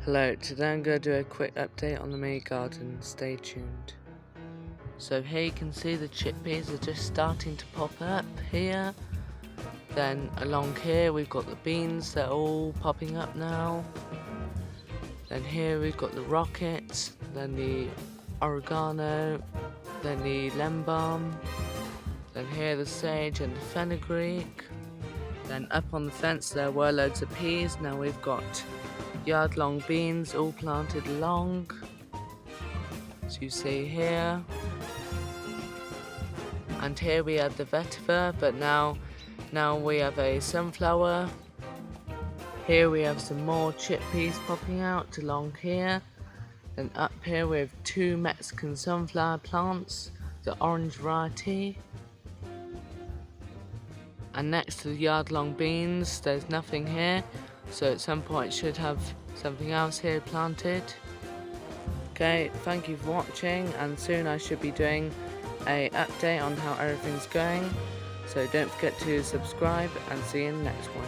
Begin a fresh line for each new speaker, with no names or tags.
Hello, today I'm going to do a quick update on the mini garden, stay tuned. So here you can see the chickpeas are just starting to pop up here. Then along here we've got the beans, they're all popping up now. Then here we've got the rockets, then the oregano, then the lemon balm. Then here the sage and the fenugreek. Then up on the fence there were loads of peas, now we've got yard-long beans all planted along, as you see here. And here we had the vetiver, but now we have a sunflower. Here we have some more chickpeas popping out along here. And up here we have two Mexican sunflower plants, the orange variety. And next to the yard-long beans there's nothing here, so at some point should have something else here planted. Okay, thank you for watching, and soon I should be doing an update on how everything's going, so don't forget to subscribe and see you in the next one.